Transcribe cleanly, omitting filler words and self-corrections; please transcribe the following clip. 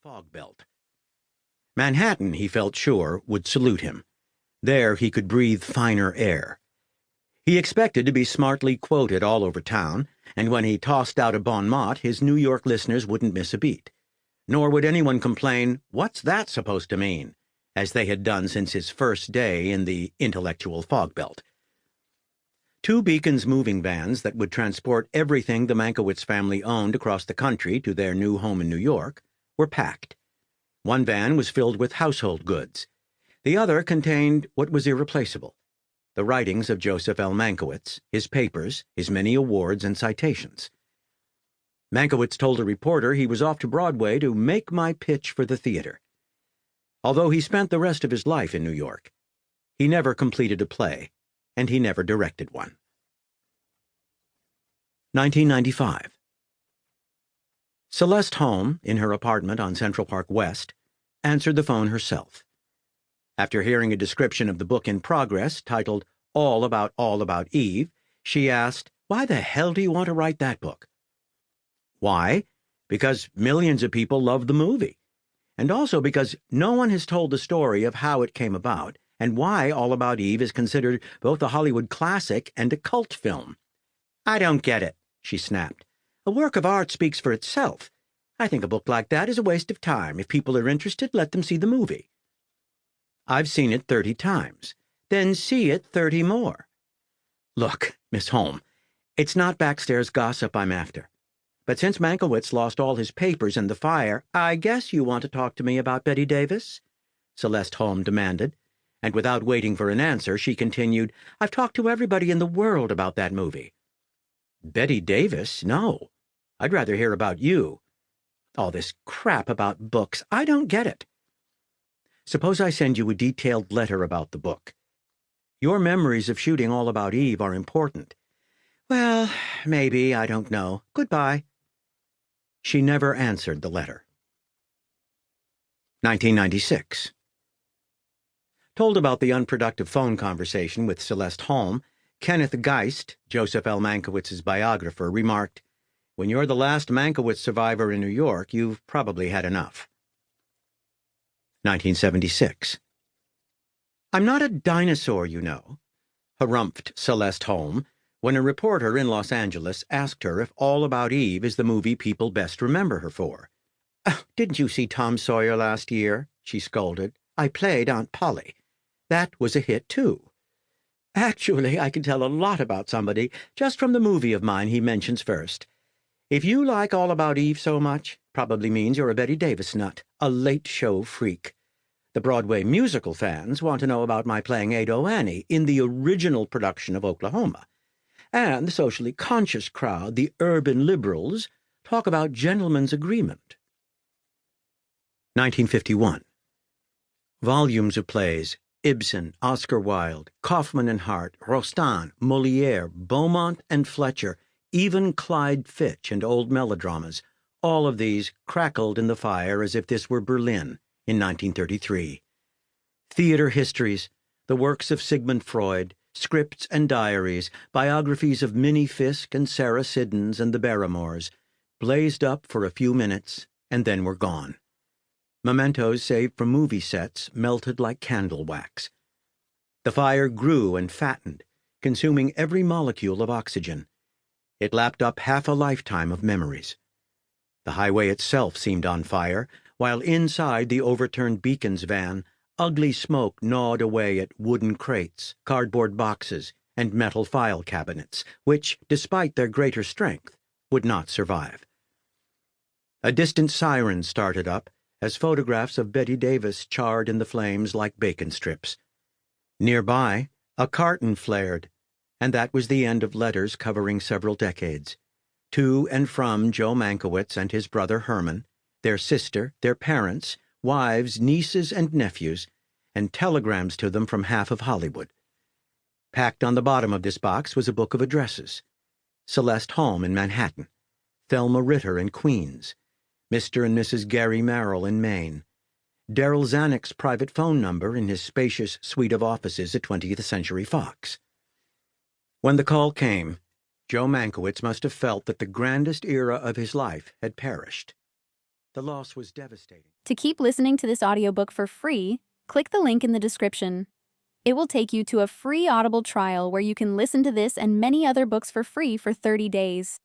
fog belt. Manhattan, he felt sure, would salute him. There he could breathe finer air. He expected to be smartly quoted all over town, and when he tossed out a bon mot, his New York listeners wouldn't miss a beat. Nor would anyone complain, "What's that supposed to mean?" as they had done since his first day in the intellectual fog belt. Two Beacon's moving vans that would transport everything the Mankiewicz family owned across the country to their new home in New York were packed. One van was filled with household goods. The other contained what was irreplaceable: the writings of Joseph L. Mankiewicz, his papers, his many awards and citations. Mankiewicz told a reporter he was off to Broadway to make my pitch for the theater. Although he spent the rest of his life in New York, he never completed a play, and he never directed one. 1995. Celeste Holm, in her apartment on Central Park West, answered the phone herself. After hearing a description of the book in progress, titled All About Eve, she asked, "Why the hell do you want to write that book?" Why? Because millions of people love the movie. And also because no one has told the story of how it came about, and why All About Eve is considered both a Hollywood classic and a cult film. "I don't get it," she snapped. "A work of art speaks for itself. I think a book like that is a waste of time. If people are interested, let them see the movie." "I've seen it 30 times. Then see it 30 more. Look, Miss Holm, it's not Baxter's gossip I'm after. But since Mankiewicz lost all his papers in the fire, I guess you want to talk to me about Bette Davis?" Celeste Holm demanded, and without waiting for an answer, she continued, "I've talked to everybody in the world about that movie." "Bette Davis? No. I'd rather hear about you. All this crap about books, I don't get it. Suppose I send you a detailed letter about the book. Your memories of shooting All About Eve are important." "Well, maybe, I don't know. Goodbye." She never answered the letter. 1996. Told about the unproductive phone conversation with Celeste Holm, Kenneth Geist, Joseph L. Mankiewicz's biographer, remarked, "When you're the last Mankiewicz survivor in New York, you've probably had enough." 1976. "I'm not a dinosaur, you know," harumphed Celeste Holm, when a reporter in Los Angeles asked her if All About Eve is the movie people best remember her for. "Oh, didn't you see Tom Sawyer last year?" she scolded. "I played Aunt Polly. That was a hit, too. Actually, I can tell a lot about somebody just from the movie of mine he mentions first. If you like All About Eve so much, probably means you're a Bette Davis nut, a late-show freak. The Broadway musical fans want to know about my playing Ado Annie in the original production of Oklahoma. And the socially conscious crowd, the urban liberals, talk about gentlemen's agreement." 1951. Volumes of plays: Ibsen, Oscar Wilde, Kaufman and Hart, Rostand, Molière, Beaumont and Fletcher, even Clyde Fitch and old melodramas, all of these crackled in the fire as if this were Berlin in 1933. Theater histories, the works of Sigmund Freud, scripts and diaries, biographies of Minnie Fisk and Sarah Siddons and the Barrymores, blazed up for a few minutes and then were gone. Mementos saved from movie sets melted like candle wax. The fire grew and fattened, consuming every molecule of oxygen. It lapped up half a lifetime of memories. The highway itself seemed on fire, while inside the overturned Beacon's van, ugly smoke gnawed away at wooden crates, cardboard boxes, and metal file cabinets, which, despite their greater strength, would not survive. A distant siren started up as photographs of Bette Davis charred in the flames like bacon strips. Nearby, a carton flared, and that was the end of letters covering several decades, to and from Joe Mankiewicz and his brother Herman, their sister, their parents, wives, nieces, and nephews, and telegrams to them from half of Hollywood. Packed on the bottom of this box was a book of addresses: Celeste Holm in Manhattan, Thelma Ritter in Queens, Mr. and Mrs. Gary Merrill in Maine, Darryl Zanuck's private phone number in his spacious suite of offices at 20th Century Fox. When the call came, Joe Mankiewicz must have felt that the grandest era of his life had perished. The loss was devastating. To keep listening to this audiobook for free, click the link in the description. It will take you to a free Audible trial where you can listen to this and many other books for free for 30 days.